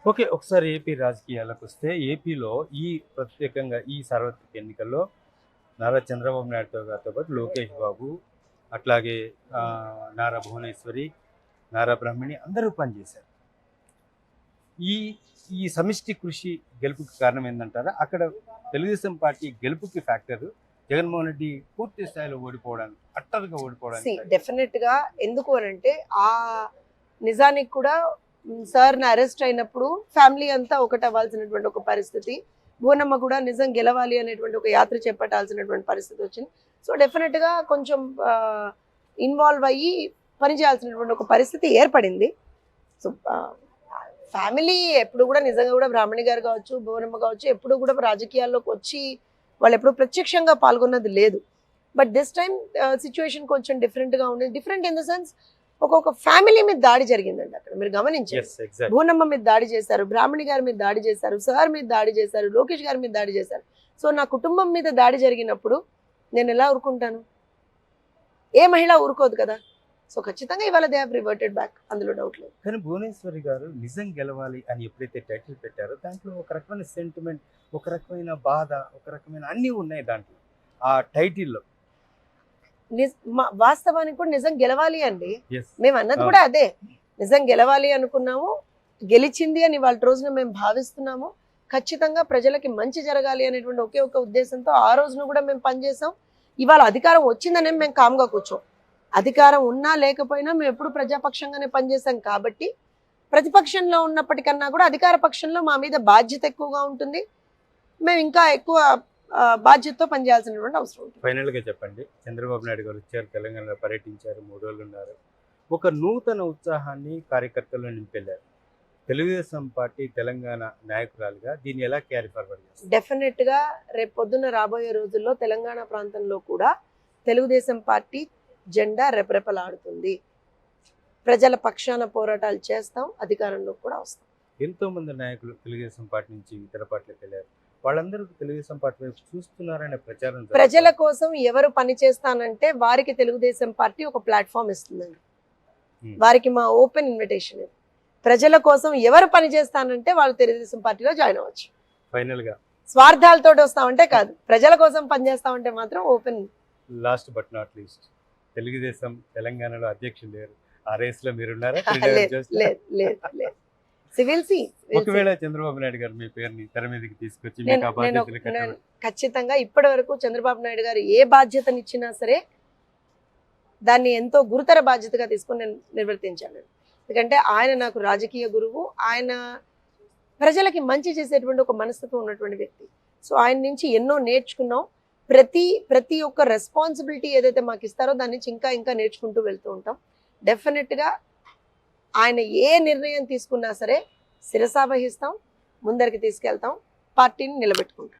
Okay. ఒకసారి AP రాజకీయాలకొస్తే ఏపీలో ఈ ప్రత్యేకంగా ఈ సార్వత్రిక ఎన్నికల్లో నారా చంద్రబాబు నాయుడు గారితో పాటు లోకేష్ బాబు, అట్లాగే నారా భువనేశ్వరి, నారా బ్రహ్మిణి అందరూ పనిచేశారు. ఈ ఈ సమిష్టి కృషి గెలుపుకి కారణం ఏందంటారా? అక్కడ తెలుగుదేశం పార్టీ గెలుపుకి ఫ్యాక్టర్ జగన్మోహన్ రెడ్డి పూర్తి స్థాయిలో ఓడిపోవడానికి, అట్టర్‌గా ఓడిపోవడానికి. డెఫినెట్ గా ఎందుకు అనంటే ఆ నిజానికి కూడా సార్ని అరెస్ట్ అయినప్పుడు ఫ్యామిలీ అంతా ఒకటి అవ్వాల్సినటువంటి ఒక పరిస్థితి. భువనమ్మ కూడా నిజం గెలవాలి అనేటువంటి ఒక యాత్ర చేపట్టాల్సినటువంటి పరిస్థితి వచ్చింది. సో డెఫినెట్ గా కొంచెం ఇన్వాల్వ్ అయ్యి పనిచేయాల్సినటువంటి ఒక పరిస్థితి ఏర్పడింది. సో ఫ్యామిలీ ఎప్పుడు కూడా నిజంగా కూడా బ్రాహ్మణి గారు కావచ్చు, భువనమ్మ కావచ్చు, ఎప్పుడు కూడా రాజకీయాల్లోకి వచ్చి వాళ్ళు ఎప్పుడు ప్రత్యక్షంగా పాల్గొన్నది లేదు. బట్ దిస్ టైమ్ సిచ్యువేషన్ కొంచెం డిఫరెంట్గా ఉండేది. డిఫరెంట్ ఇన్ ద సెన్స్ ఒక్కొక్క ఫ్యామిలీ మీద దాడి జరిగిందండి. అక్కడ మీరు గమనించారు. భూనమ్మ మీద దాడి చేశారు, బ్రాహ్మణి గారి మీద దాడి చేశారు, సార్ మీద దాడి చేశారు, లోకేష్ గారి మీద దాడి చేశారు. సో నా కుటుంబం మీద దాడి జరిగినప్పుడు నేను ఎలా ఊరుకుంటాను? ఏ మహిళ ఊరుకోదు కదా. సో ఖచ్చితంగా ఇవాళ దే హావ్ రివర్టెడ్ బ్యాక్, అందులో డౌట్ లేదు. కానీ భువనేశ్వరి గారు నిజం గెలవాలి అని ఎప్పుడైతే టైటిల్ పెట్టారో దాంట్లో ఒక రకమైన సెంటిమెంట్, ఒక రకమైన బాధ, ఒక రకమైన అన్నీ ఉన్నాయి దాంట్లో ఆ టైటిల్లో. వాస్తవానికి కూడా నిజం గెలవాలి అండి. మేము అన్నది కూడా అదే, నిజం గెలవాలి అనుకున్నాము, గెలిచింది అని వాళ్ళ రోజున మేము భావిస్తున్నాము. ఖచ్చితంగా ప్రజలకి మంచి జరగాలి అనేటువంటి ఒకే ఒక ఉద్దేశంతో ఆ రోజున కూడా మేము పనిచేసాం. ఇవాళ అధికారం వచ్చిందనే మేము కామ్గా కూర్చోం. అధికారం ఉన్నా లేకపోయినా మేము ఎప్పుడు ప్రజాపక్షంగానే పనిచేసాం కాబట్టి ప్రతిపక్షంలో ఉన్నప్పటికన్నా కూడా అధికార పక్షంలో మా మీద బాధ్యత ఎక్కువగా ఉంటుంది. మేము ఇంకా ఎక్కువ బాధ్యతతో పనిచేయాల్సినటువంటి అవసరం ఉంటుంది. ఫైనల్గా చెప్పండి, చంద్రబాబు నాయుడు గారు వచ్చారు, తెలంగాణలో పర్యటించారు, 3 రోజులు ఉన్నారు. ఒక నూతన ఉత్సాహాన్ని కార్యకర్తల్లో నింపెళ్ళారు. తెలుగుదేశం పార్టీ తెలంగాణ నాయకురాలుగా దీన్ని ఎలా క్యారీ ఫార్వర్డ్ చేస్తారు? డెఫినెట్గా రేపు పొద్దున్న రాబోయే రోజుల్లో తెలంగాణ ప్రాంతంలో కూడా తెలుగుదేశం పార్టీ జెండా రెపరెపలాడుతుంది. ప్రజల పక్షాన పోరాటాలు చేస్తాం, అధికారంలో కూడా వస్తాం. ఎంతో మంది నాయకులు తెలుగుదేశం పార్టీ నుంచి ఇతర పార్టీలకు వెళ్ళారు. వాళ్ళందరూ తెలుగుదేశం పార్టీ వైపు చూస్తున్నారనే ప్రచారం. ప్రజల కోసం ఎవరు పని చేస్తానంటే వారికి తెలుగుదేశం పార్టీ ఒక ప్లాట్ఫామ్ ఇస్తుందండి. వారికి మా ఓపెన్ ఇన్విటేషన్ ఇది. ప్రజల కోసం ఎవరు పని చేస్తానంటే వాళ్ళు తెలుగుదేశం పార్టీలో జాయిన్ అవ్వచ్చు. ఫైనల్ గా స్వార్థాలతో వస్తామంటే కాదు, ప్రజల కోసం పనిచేస్తామంటే మాత్రం open. Last but not least, Telugu Desam తెలంగాణలో అధ్యక్షులు లేరు, ఆ రేస్ లో మీరున్నారా? ఒకవేళ చంద్రబాబు నాయుడు గారు మీ పేరుని తెర మీదకి తీసుకొచ్చి ఖచ్చితంగా ఇప్పటి వరకు చంద్రబాబు నాయుడు గారు ఏ బాధ్యతనిచ్చినా సరే దాన్ని ఎంతో గురుతర బాధ్యతగా తీసుకొని నేను నిర్వర్తించాను. ఎందుకంటే ఆయన నాకు రాజకీయ గురువు, ఆయన ప్రజలకి మంచి చేసేటువంటి ఒక మనస్తత్వం ఉన్నటువంటి వ్యక్తి. సో ఆయన నుంచి ఎన్నో నేర్చుకున్నాం. ప్రతి ఒక్క రెస్పాన్సిబిలిటీ ఏదైతే మాకు ఇస్తారో దాని నుంచి ఇంకా ఇంకా నేర్చుకుంటూ వెళ్తూ ఉంటాం. డెఫినెట్గా ఆయన ఏ నిర్ణయం తీసుకున్నా సరే శిరసావహిస్తాం, ముందరికి తీసుకెళ్తాం, పార్టీని నిలబెట్టుకుంటాం.